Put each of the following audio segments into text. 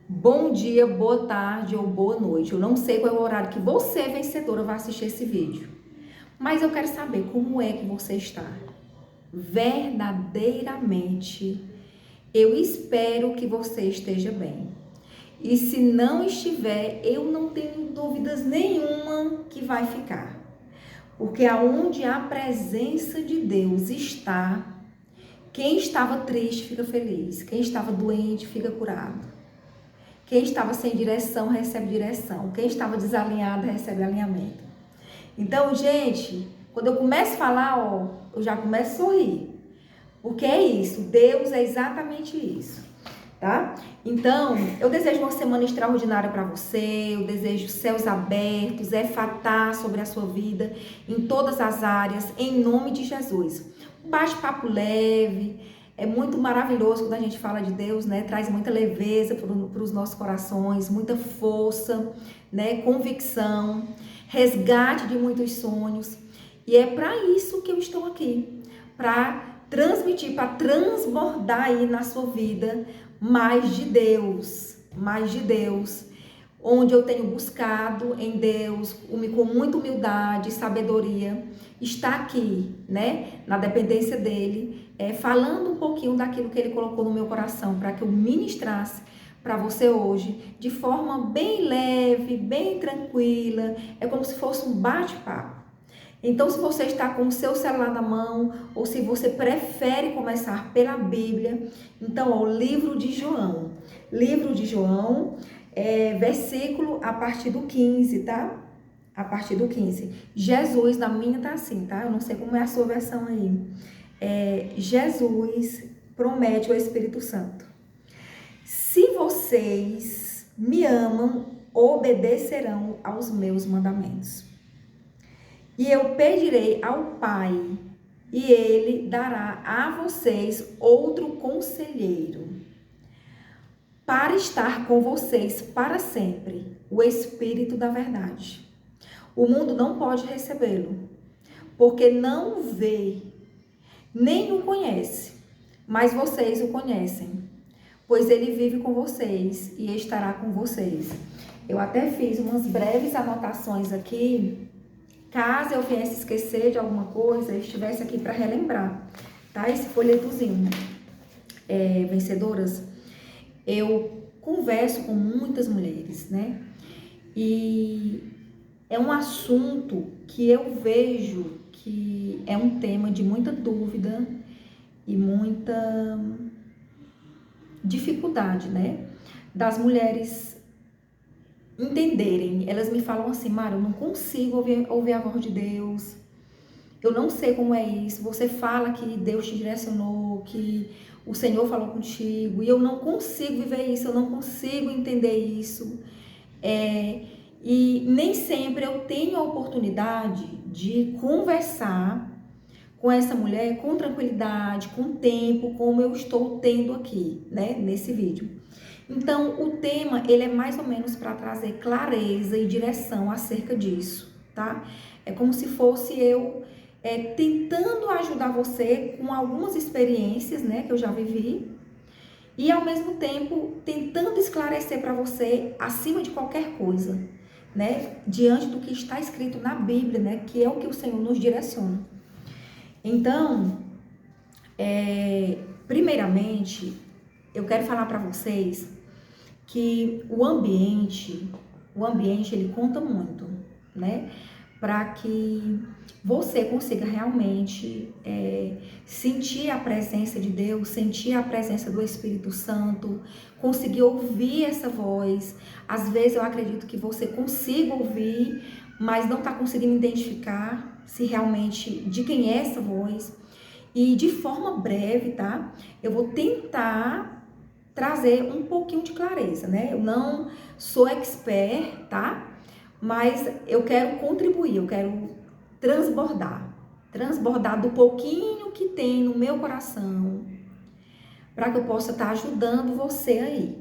Bom dia, boa tarde ou boa noite. Eu não sei qual é o horário que você, vencedora, vai assistir esse vídeo. Mas eu quero saber como é que você está. Verdadeiramente, eu espero que você esteja bem. E se não estiver, eu não tenho dúvidas nenhuma que vai ficar. Porque aonde a presença de Deus está, quem estava triste fica feliz, quem estava doente fica curado. Quem estava sem direção, recebe direção. Quem estava desalinhado, recebe alinhamento. Então, gente, quando eu começo a falar, eu já começo a sorrir. Porque é isso, Deus é exatamente isso, tá? Então, eu desejo uma semana extraordinária para você, eu desejo céus abertos, efatá sobre a sua vida, em todas as áreas, em nome de Jesus. Um bate-papo leve, é muito maravilhoso quando a gente fala de Deus, né? Traz muita leveza para os nossos corações, muita força, né? Convicção, resgate de muitos sonhos. E é para isso que eu estou aqui, para transmitir, para transbordar aí na sua vida mais de Deus, onde eu tenho buscado em Deus, com muita humildade, sabedoria, está aqui, né, na dependência dele, falando um pouquinho daquilo que ele colocou no meu coração, para que eu ministrasse para você hoje, de forma bem leve, bem tranquila, é como se fosse um bate-papo. Então, se você está com o seu celular na mão, ou se você prefere começar pela Bíblia, então, o livro de João. Livro de João, versículo a partir do 15, tá? A partir do 15. Jesus, na minha tá assim, tá? Eu não sei como é a sua versão aí. Jesus promete o Espírito Santo. Se vocês me amam, obedecerão aos meus mandamentos. E eu pedirei ao Pai, e ele dará a vocês outro conselheiro, para estar com vocês para sempre, o Espírito da verdade. O mundo não pode recebê-lo, porque não o vê, nem o conhece, mas vocês o conhecem, pois ele vive com vocês e estará com vocês. Eu até fiz umas breves anotações aqui, caso eu viesse esquecer de alguma coisa, eu estivesse aqui para relembrar, tá? Esse folhetozinho. Vencedoras, eu converso com muitas mulheres, né? E é um assunto que eu vejo que é um tema de muita dúvida e muita dificuldade, né? Das mulheres entenderem. Elas me falam assim: Mara, eu não consigo ouvir a voz de Deus, eu não sei como é isso, você fala que Deus te direcionou, que o Senhor falou contigo, e eu não consigo viver isso, eu não consigo entender isso, e nem sempre eu tenho a oportunidade de conversar com essa mulher com tranquilidade, com tempo, como eu estou tendo aqui, né, nesse vídeo. Então, o tema, ele é mais ou menos para trazer clareza e direção acerca disso, tá? É como se fosse eu tentando ajudar você com algumas experiências, né, que eu já vivi, e ao mesmo tempo tentando esclarecer para você acima de qualquer coisa, né, diante do que está escrito na Bíblia, né, que é o que o Senhor nos direciona. Então, primeiramente, eu quero falar para vocês que o ambiente ele conta muito, né? Para que você consiga realmente sentir a presença de Deus, sentir a presença do Espírito Santo, conseguir ouvir essa voz. Às vezes eu acredito que você consiga ouvir, mas não está conseguindo identificar se realmente de quem é essa voz. E de forma breve, tá? Eu vou tentar trazer um pouquinho de clareza, né? Eu não sou expert, tá? Mas eu quero contribuir, eu quero transbordar do pouquinho que tem no meu coração, para que eu possa estar ajudando você aí,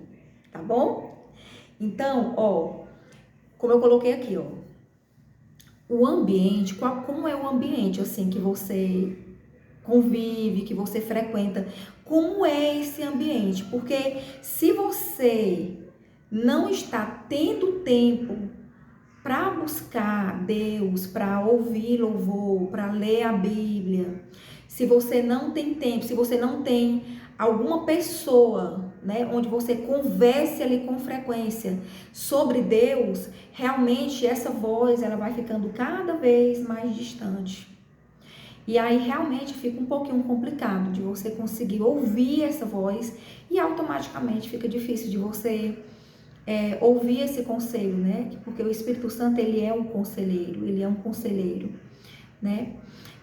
tá bom? Então, como eu coloquei aqui, o ambiente, como é o ambiente, assim, que você convive, que você frequenta, como é esse ambiente? Porque se você não está tendo tempo para buscar Deus, para ouvir louvor, para ler a Bíblia, se você não tem tempo, se você não tem alguma pessoa, né, onde você converse ali com frequência sobre Deus, realmente essa voz ela vai ficando cada vez mais distante. E aí realmente fica um pouquinho complicado de você conseguir ouvir essa voz e automaticamente fica difícil de você ouvir esse conselho, né? Porque o Espírito Santo, ele é um conselheiro, né?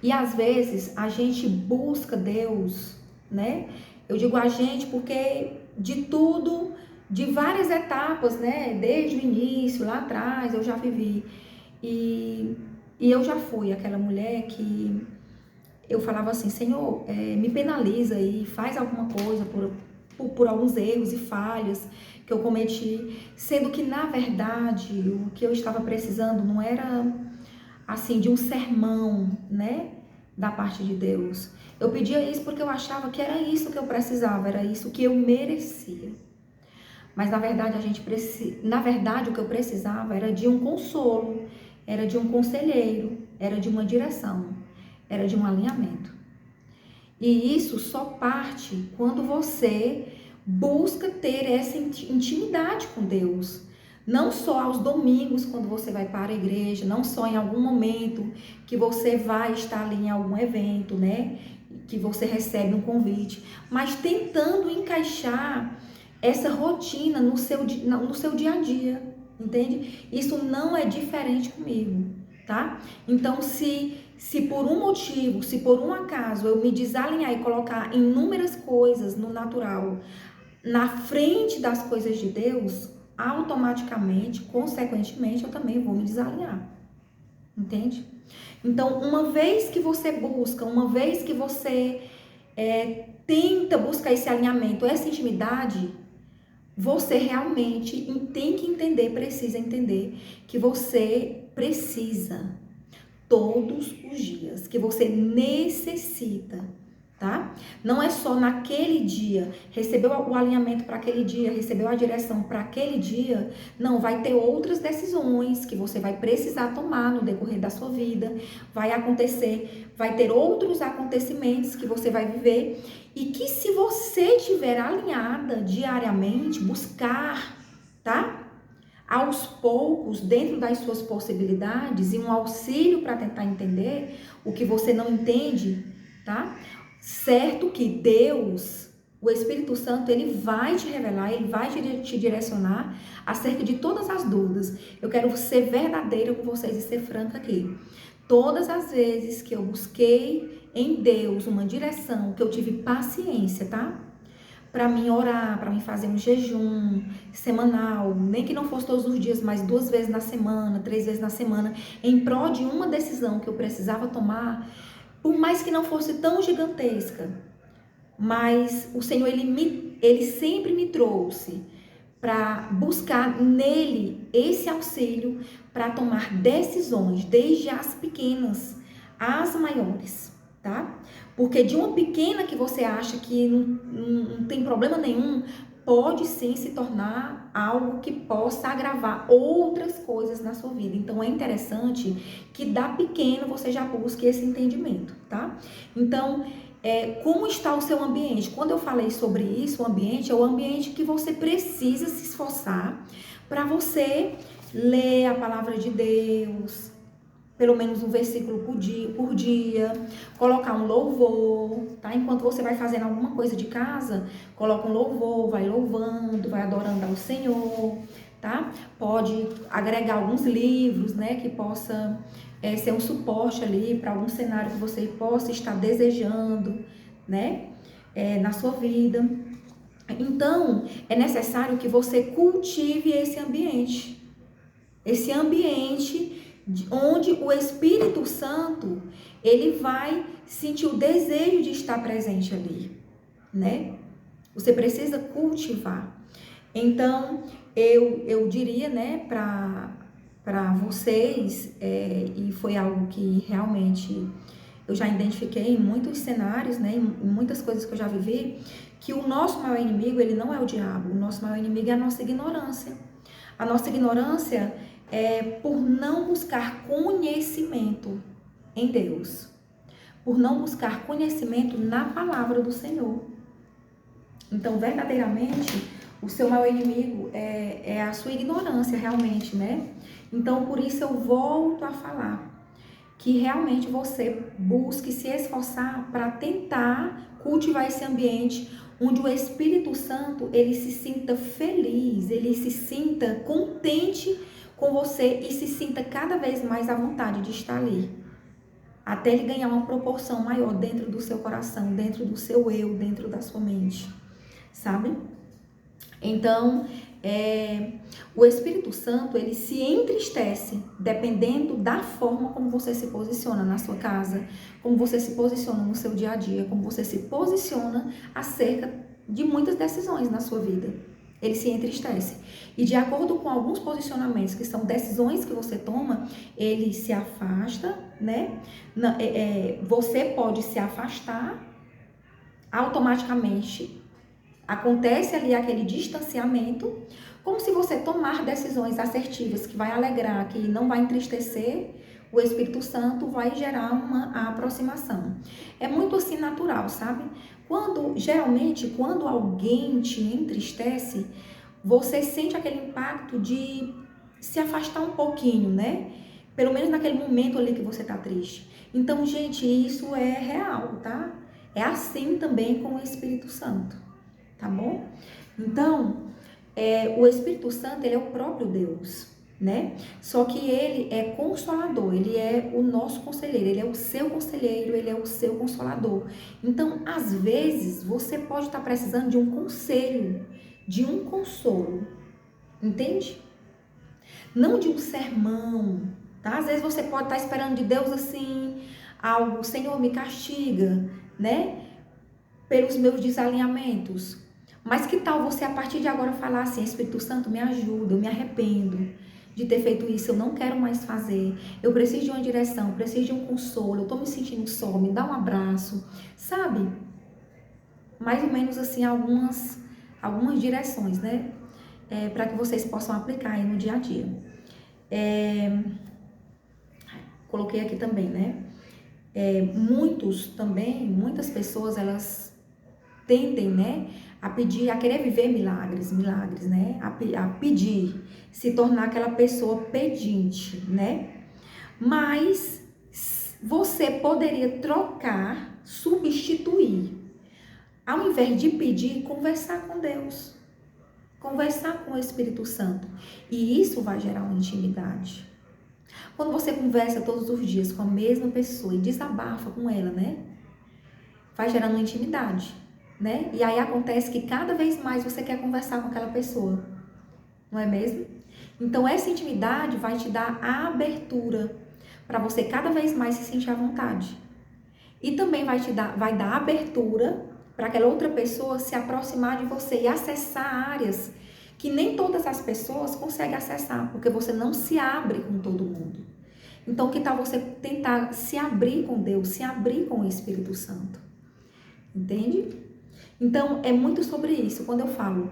E às vezes a gente busca Deus, né? Eu digo a gente porque de tudo, de várias etapas, né? Desde o início, lá atrás, eu já vivi. E eu já fui aquela mulher que eu falava assim, Senhor, me penaliza aí, faz alguma coisa por alguns erros e falhas que eu cometi, sendo que na verdade o que eu estava precisando não era assim de um sermão, né, da parte de Deus. Eu pedia isso porque eu achava que era isso que eu precisava, era isso que eu merecia. Mas na verdade na verdade o que eu precisava era de um consolo, era de um conselheiro, era de uma direção, era de um alinhamento. E isso só parte quando você busca ter essa intimidade com Deus. Não só aos domingos, quando você vai para a igreja, não só em algum momento que você vai estar ali em algum evento, né? Que você recebe um convite, mas tentando encaixar essa rotina no seu dia a dia, entende? Isso não é diferente comigo, tá? Então, se por um motivo, se por um acaso eu me desalinhar e colocar inúmeras coisas no natural na frente das coisas de Deus, automaticamente, consequentemente, eu também vou me desalinhar. Entende? Então, uma vez que você busca, uma vez que você tenta buscar esse alinhamento, essa intimidade, você realmente tem que entender, precisa entender que você precisa todos os dias, que você necessita, tá? Não é só naquele dia, recebeu o alinhamento para aquele dia, recebeu a direção para aquele dia, não, vai ter outras decisões que você vai precisar tomar no decorrer da sua vida, vai ter outros acontecimentos que você vai viver e que se você estiver alinhada diariamente, buscar, tá? Aos poucos, dentro das suas possibilidades, e um auxílio para tentar entender o que você não entende, tá? Certo que Deus, o Espírito Santo, ele vai te revelar, ele vai te direcionar acerca de todas as dúvidas. Eu quero ser verdadeira com vocês e ser franca aqui. Todas as vezes que eu busquei em Deus uma direção, que eu tive paciência, tá? Para mim orar, para mim fazer um jejum semanal, nem que não fosse todos os dias, mas 2 vezes na semana, 3 vezes na semana, em prol de uma decisão que eu precisava tomar, por mais que não fosse tão gigantesca, mas o Senhor, ele sempre me trouxe para buscar nele esse auxílio para tomar decisões, desde as pequenas às maiores, tá? Porque de uma pequena que você acha que não tem problema nenhum, pode sim se tornar algo que possa agravar outras coisas na sua vida. Então é interessante que da pequena você já busque esse entendimento, tá? Então, como está o seu ambiente? Quando eu falei sobre isso, o ambiente é o ambiente que você precisa se esforçar para você ler a palavra de Deus, pelo menos um versículo por dia, colocar um louvor, tá? Enquanto você vai fazendo alguma coisa de casa, coloca um louvor, vai louvando, vai adorando ao Senhor, tá? Pode agregar alguns livros, né, que possa ser um suporte ali para algum cenário que você possa estar desejando, né, na sua vida. Então, é necessário que você cultive esse ambiente onde o Espírito Santo, ele vai sentir o desejo de estar presente ali, né? Você precisa cultivar. Então, eu diria, né, para vocês, e foi algo que realmente eu já identifiquei em muitos cenários, né, em muitas coisas que eu já vivi, que o nosso maior inimigo, ele não é o diabo, o nosso maior inimigo é a nossa ignorância. A nossa ignorância é por não buscar conhecimento em Deus, por não buscar conhecimento na palavra do Senhor. Então, verdadeiramente, o seu maior inimigo é a sua ignorância, realmente, né? Então, por isso eu volto a falar que realmente você busque se esforçar para tentar cultivar esse ambiente onde o Espírito Santo, ele se sinta feliz, ele se sinta contente com você e se sinta cada vez mais à vontade de estar ali. Até ele ganhar uma proporção maior dentro do seu coração, dentro do seu eu, dentro da sua mente, sabe? Então, o Espírito Santo, ele se entristece dependendo da forma como você se posiciona na sua casa, como você se posiciona no seu dia a dia, como você se posiciona acerca de muitas decisões na sua vida. Ele se entristece. E de acordo com alguns posicionamentos, que são decisões que você toma, ele se afasta, né? Você pode se afastar automaticamente. Acontece ali aquele distanciamento, como se você tomar decisões assertivas que vai alegrar, que não vai entristecer, o Espírito Santo vai gerar uma aproximação. É muito assim natural, sabe? Geralmente, quando alguém te entristece, você sente aquele impacto de se afastar um pouquinho, né? Pelo menos naquele momento ali que você tá triste. Então, gente, isso é real, tá? É assim também com o Espírito Santo. Tá bom? Então, o Espírito Santo, ele é o próprio Deus, né? Só que ele é consolador, ele é o nosso conselheiro, ele é o seu conselheiro, ele é o seu consolador. Então, às vezes, você pode estar precisando de um conselho, de um consolo, entende? Não de um sermão, tá? Às vezes você pode estar esperando de Deus assim, algo, Senhor, me castiga, né? Pelos meus desalinhamentos. Mas que tal você a partir de agora falar assim, Espírito Santo, me ajuda, eu me arrependo de ter feito isso, eu não quero mais fazer, eu preciso de uma direção, eu preciso de um consolo, eu tô me sentindo só, me dá um abraço, sabe? Mais ou menos assim, algumas direções, né? Para que vocês possam aplicar aí no dia a dia. Coloquei aqui também, né? Muitas pessoas, elas tendem, né, a querer viver milagres, né, a pedir, se tornar aquela pessoa pedinte, né, mas você poderia trocar, substituir, ao invés de pedir, conversar com Deus, conversar com o Espírito Santo, e isso vai gerar uma intimidade. Quando você conversa todos os dias com a mesma pessoa e desabafa com ela, né, vai gerando uma intimidade, né? E aí acontece que cada vez mais você quer conversar com aquela pessoa, não é mesmo? Então essa intimidade vai te dar a abertura para você cada vez mais se sentir à vontade. E também vai dar abertura para aquela outra pessoa se aproximar de você e acessar áreas que nem todas as pessoas conseguem acessar, porque você não se abre com todo mundo. Então que tal você tentar se abrir com Deus, se abrir com o Espírito Santo? Entende? Então, é muito sobre isso. Quando eu falo,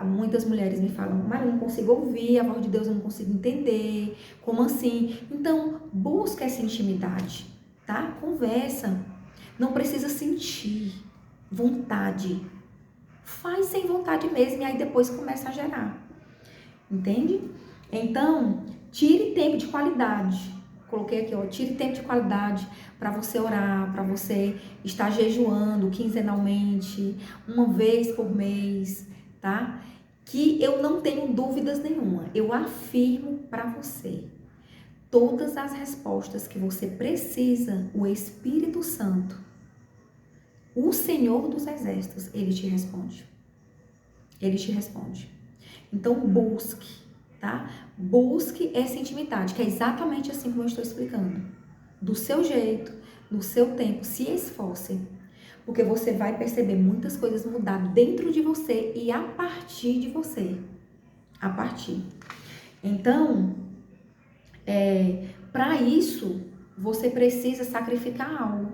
muitas mulheres me falam, mas eu não consigo ouvir a voz de Deus, eu não consigo entender, como assim? Então, busca essa intimidade, tá? Conversa. Não precisa sentir vontade. Faz sem vontade mesmo e aí depois começa a gerar. Entende? Então, tire tempo de qualidade. Coloquei aqui, ó, tire tempo de qualidade para você orar, para você estar jejuando quinzenalmente, uma vez por mês, tá? Que eu não tenho dúvidas nenhuma. Eu afirmo para você, todas as respostas que você precisa, o Espírito Santo, o Senhor dos Exércitos, ele te responde. Ele te responde. Então, busque. Tá? Busque essa intimidade, que é exatamente assim como eu estou explicando. Do seu jeito, no seu tempo, se esforce. Porque você vai perceber muitas coisas mudar dentro de você e a partir de você. A partir. Então, para isso, você precisa sacrificar algo.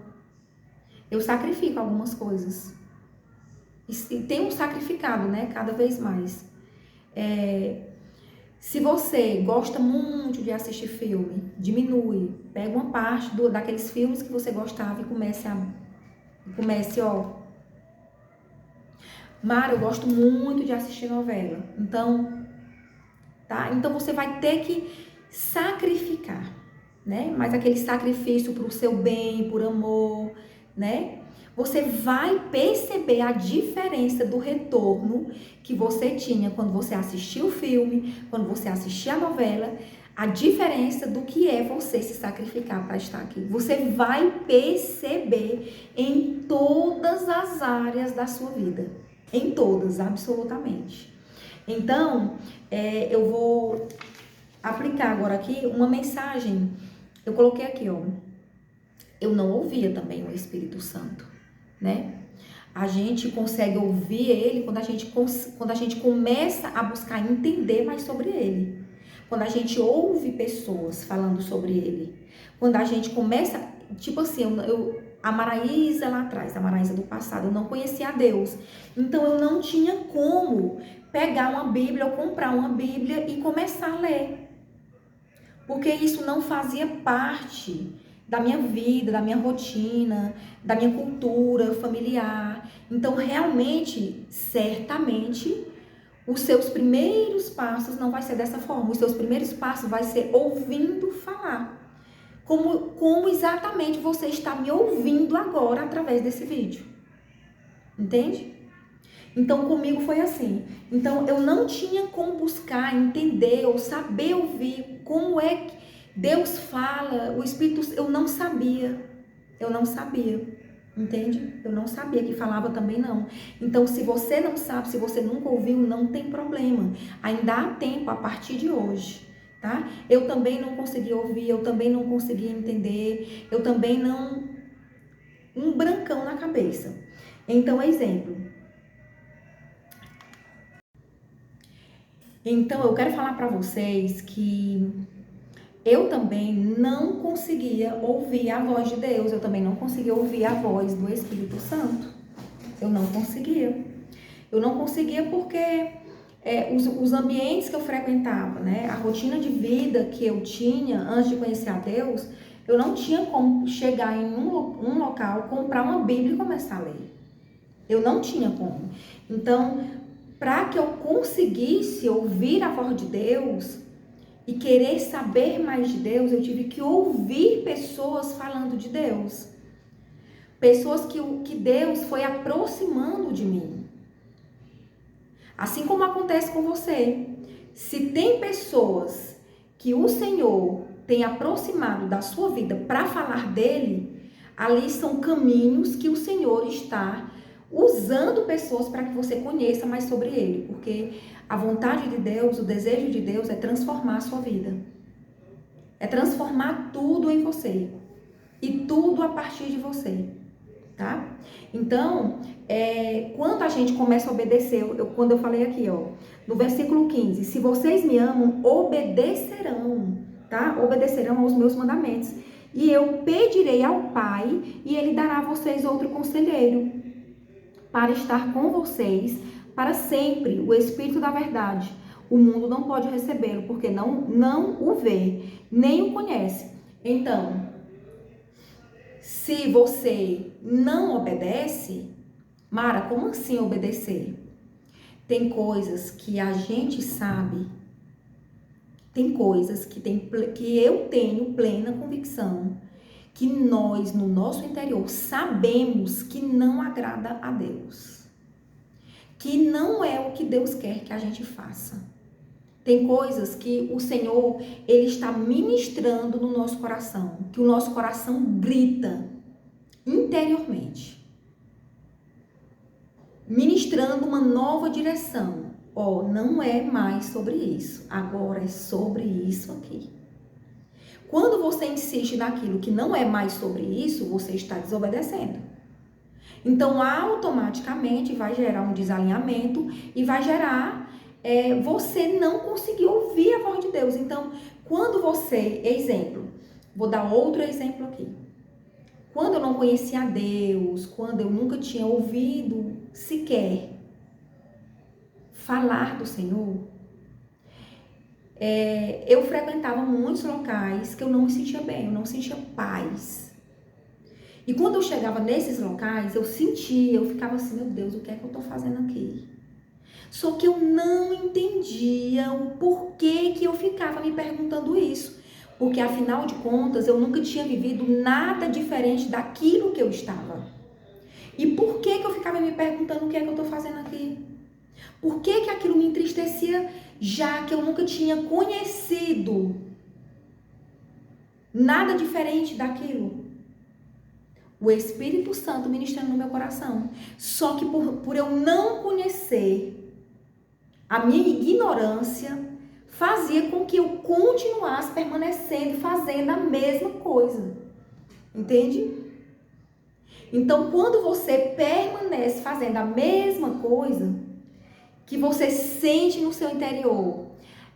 Eu sacrifico algumas coisas. E tenho sacrificado, né? Cada vez mais. Se você gosta muito de assistir filme, diminui. Pega uma parte daqueles filmes que você gostava e comece, ó. Mara, eu gosto muito de assistir novela. Então, tá? Então você vai ter que sacrificar, né? Mas aquele sacrifício pro seu bem, por amor, né? Você vai perceber a diferença do retorno que você tinha quando você assistia o filme, quando você assistia a novela, a diferença do que é você se sacrificar para estar aqui. Você vai perceber em todas as áreas da sua vida. Em todas, absolutamente. Então, eu vou aplicar agora aqui uma mensagem. Eu coloquei aqui, ó. Eu não ouvia também o Espírito Santo, né? A gente consegue ouvir ele quando a gente começa a buscar entender mais sobre ele. Quando a gente ouve pessoas falando sobre ele. Quando a gente começa, tipo assim, a Maraísa lá atrás, a Maraísa do passado, eu não conhecia a Deus. Então eu não tinha como pegar uma Bíblia ou comprar uma Bíblia e começar a ler. Porque isso não fazia parte da minha vida, da minha rotina, da minha cultura familiar. Então, realmente, certamente, os seus primeiros passos não vai ser dessa forma. Os seus primeiros passos vai ser ouvindo falar. Como exatamente você está me ouvindo agora através desse vídeo. Entende? Então, comigo foi assim. Então, eu não tinha como buscar, entender ou saber ouvir como é que Deus fala, o Espírito, eu não sabia, entende? Eu não sabia que falava também não. Então, se você não sabe, se você nunca ouviu, não tem problema. Ainda há tempo a partir de hoje, tá? Eu também não conseguia ouvir, eu também não conseguia entender, eu também não... Um brancão na cabeça. Então, exemplo. Então, eu quero falar para vocês que eu também não conseguia ouvir a voz de Deus, eu também não conseguia ouvir a voz do Espírito Santo. Eu não conseguia. Eu não conseguia porque os ambientes que eu frequentava, né, a rotina de vida que eu tinha antes de conhecer a Deus, eu não tinha como chegar em um local, comprar uma Bíblia e começar a ler. Eu não tinha como. Então, para que eu conseguisse ouvir a voz de Deus e querer saber mais de Deus, eu tive que ouvir pessoas falando de Deus. Pessoas que Deus foi aproximando de mim. Assim como acontece com você. Se tem pessoas que o Senhor tem aproximado da sua vida para falar dele, ali são caminhos que o Senhor está usando pessoas para que você conheça mais sobre ele, porque a vontade de Deus, o desejo de Deus é transformar a sua vida. É transformar tudo em você. E tudo a partir de você, tá? Então, quando a gente começa a obedecer, quando eu falei aqui, ó, no versículo 15, se vocês me amam, obedecerão, tá? Obedecerão aos meus mandamentos. E eu pedirei ao Pai, e Ele dará a vocês outro conselheiro, para estar com vocês para sempre, o Espírito da verdade. O mundo não pode recebê-lo, porque não o vê, nem o conhece. Então, se você não obedece, Mara, como assim obedecer? Tem coisas que a gente sabe, tem coisas que eu tenho plena convicção que nós, no nosso interior, sabemos que não agrada a Deus. Que não é o que Deus quer que a gente faça. Tem coisas que o Senhor, Ele está ministrando no nosso coração, que o nosso coração grita interiormente. Ministrando uma nova direção. Ó, não é mais sobre isso, agora é sobre isso aqui. Quando você insiste naquilo que não é mais sobre isso, você está desobedecendo. Então, automaticamente vai gerar um desalinhamento e vai gerar você não conseguir ouvir a voz de Deus. Então, quando você, exemplo, vou dar outro exemplo aqui. Quando eu não conhecia a Deus, quando eu nunca tinha ouvido sequer falar do Senhor, eu frequentava muitos locais que eu não me sentia bem, eu não sentia paz. E quando eu chegava nesses locais, eu ficava assim, meu Deus, o que é que eu tô fazendo aqui? Só que eu não entendia o porquê que eu ficava me perguntando isso. Porque, afinal de contas, eu nunca tinha vivido nada diferente daquilo que eu estava. E por que que eu ficava me perguntando o que é que eu tô fazendo aqui? Por que que aquilo me entristecia, já que eu nunca tinha conhecido nada diferente daquilo? O Espírito Santo ministrando no meu coração. Só que por eu não conhecer, a minha ignorância fazia com que eu continuasse permanecendo, fazendo a mesma coisa. Entende? Então, quando você permanece fazendo a mesma coisa, que você sente no seu interior,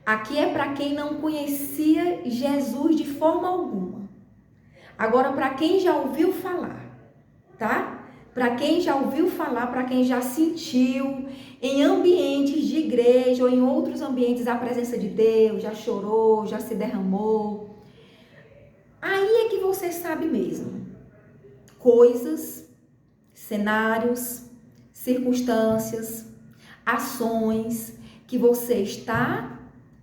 aqui é para quem não conhecia Jesus de forma alguma. Agora, para quem já ouviu falar, tá? Para quem já ouviu falar, para quem já sentiu em ambientes de igreja ou em outros ambientes a presença de Deus, já chorou, já se derramou. Aí é que você sabe mesmo. Coisas, cenários, circunstâncias, ações que você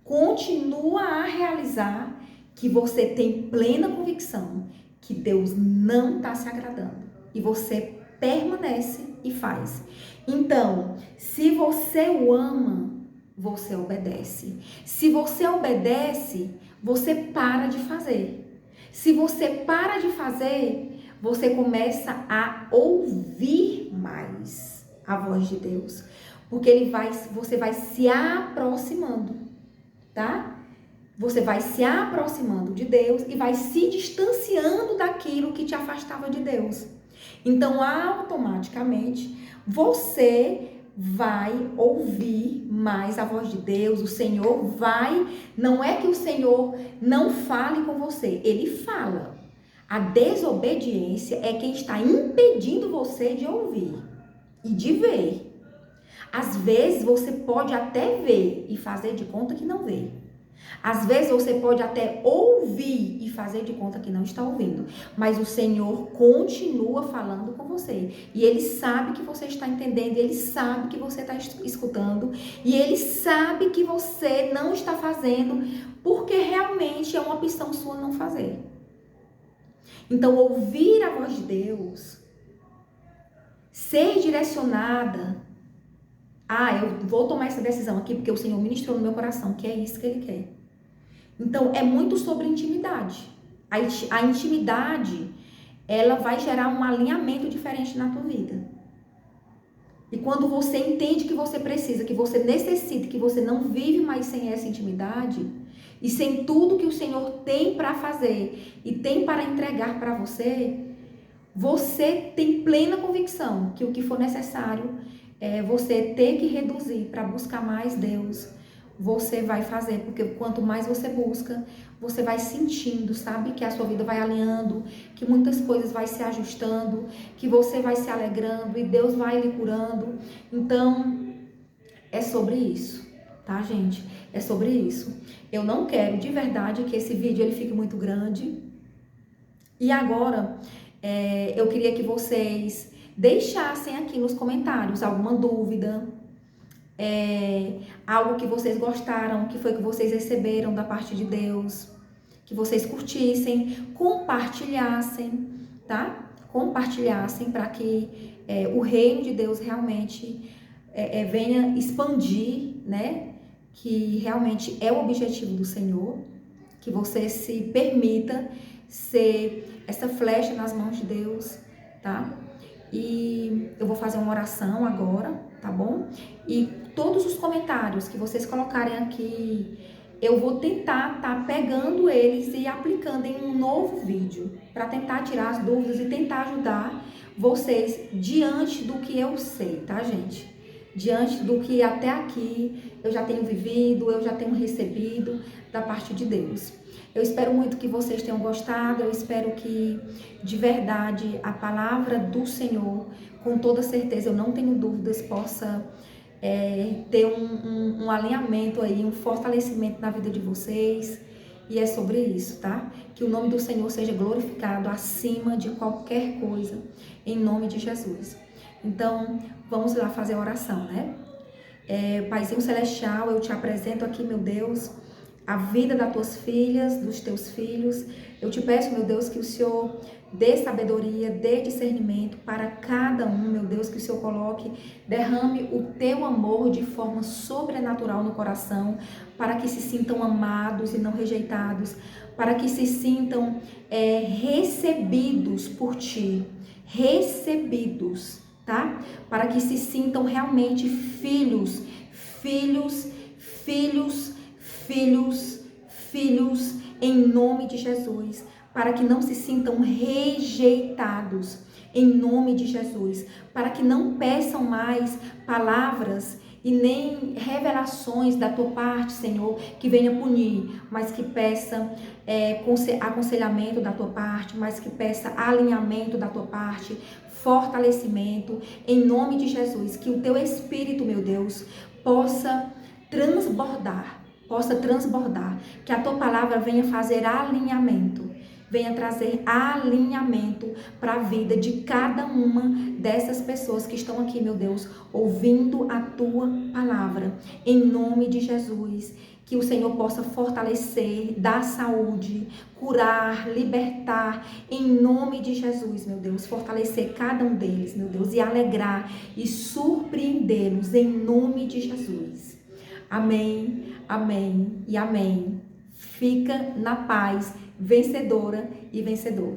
continua a realizar, que você tem plena convicção que Deus não está se agradando. E você permanece e faz. Então, se você o ama, você obedece. Se você obedece, você para de fazer. Se você para de fazer, você começa a ouvir mais a voz de Deus. Porque você vai se aproximando, tá? Você vai se aproximando de Deus e vai se distanciando daquilo que te afastava de Deus. Então, automaticamente, você vai ouvir mais a voz de Deus. O Senhor vai... Não é que o Senhor não fale com você. Ele fala. A desobediência é quem está impedindo você de ouvir e de ver. Às vezes, você pode até ver e fazer de conta que não vê. Às vezes você pode até ouvir e fazer de conta que não está ouvindo, mas o Senhor continua falando com você. E Ele sabe que você está entendendo, Ele sabe que você está escutando, e Ele sabe que você não está fazendo, porque realmente é uma opção sua não fazer. Então, ouvir a voz de Deus, ser direcionada, eu vou tomar essa decisão aqui porque o Senhor ministrou no meu coração, que é isso que Ele quer. Então, é muito sobre intimidade. A intimidade, ela vai gerar um alinhamento diferente na tua vida. E quando você entende que você precisa, que você necessita, que você não vive mais sem essa intimidade, e sem tudo que o Senhor tem para fazer e tem para entregar para você, você tem plena convicção que o que for necessário é você ter que reduzir para buscar mais Deus, você vai fazer, porque quanto mais você busca, você vai sentindo, sabe? Que a sua vida vai alinhando, que muitas coisas vai se ajustando, que você vai se alegrando e Deus vai lhe curando. Então, é sobre isso, tá, gente? É sobre isso. Eu não quero, de verdade, que esse vídeo ele fique muito grande. E agora, eu queria que vocês deixassem aqui nos comentários alguma dúvida, algo que vocês gostaram, que foi que vocês receberam da parte de Deus, que vocês curtissem, compartilhassem, tá? Compartilhassem para que o reino de Deus realmente venha expandir, né? Que realmente é o objetivo do Senhor, que você se permita ser essa flecha nas mãos de Deus, tá? E eu vou fazer uma oração agora, tá bom? E todos os comentários que vocês colocarem aqui, eu vou tentar pegando eles e aplicando em um novo vídeo, para tentar tirar as dúvidas e tentar ajudar vocês diante do que eu sei, tá, gente? Diante do que até aqui eu já tenho vivido, eu já tenho recebido da parte de Deus. Eu espero muito que vocês tenham gostado, eu espero que, de verdade, a palavra do Senhor, com toda certeza, eu não tenho dúvidas, possa ter um alinhamento aí, um fortalecimento na vida de vocês. E é sobre isso, tá? Que o nome do Senhor seja glorificado acima de qualquer coisa, em nome de Jesus. Então, vamos lá fazer a oração, né? Paizinho Celestial, eu te apresento aqui, meu Deus, a vida das tuas filhas, dos teus filhos. Eu te peço, meu Deus, que o Senhor dê sabedoria, dê discernimento para cada um, meu Deus, que o Senhor coloque, derrame o teu amor de forma sobrenatural no coração, para que se sintam amados e não rejeitados, para que se sintam recebidos por ti, recebidos, tá? Para que se sintam realmente filhos, filhos, filhos, filhos, filhos, em nome de Jesus, para que não se sintam rejeitados, em nome de Jesus, para que não peçam mais palavras e nem revelações da tua parte, Senhor, que venha punir, mas que peça aconselhamento da tua parte, mas que peça alinhamento da tua parte, fortalecimento, em nome de Jesus, que o teu Espírito, meu Deus, possa transbordar, que a tua palavra venha fazer alinhamento, venha trazer alinhamento para a vida de cada uma dessas pessoas que estão aqui, meu Deus, ouvindo a tua palavra, em nome de Jesus. Que o Senhor possa fortalecer, dar saúde, curar, libertar, em nome de Jesus, meu Deus, fortalecer cada um deles, meu Deus, e alegrar e surpreendê-los, em nome de Jesus. Amém, amém e amém. Fica na paz, vencedora e vencedor.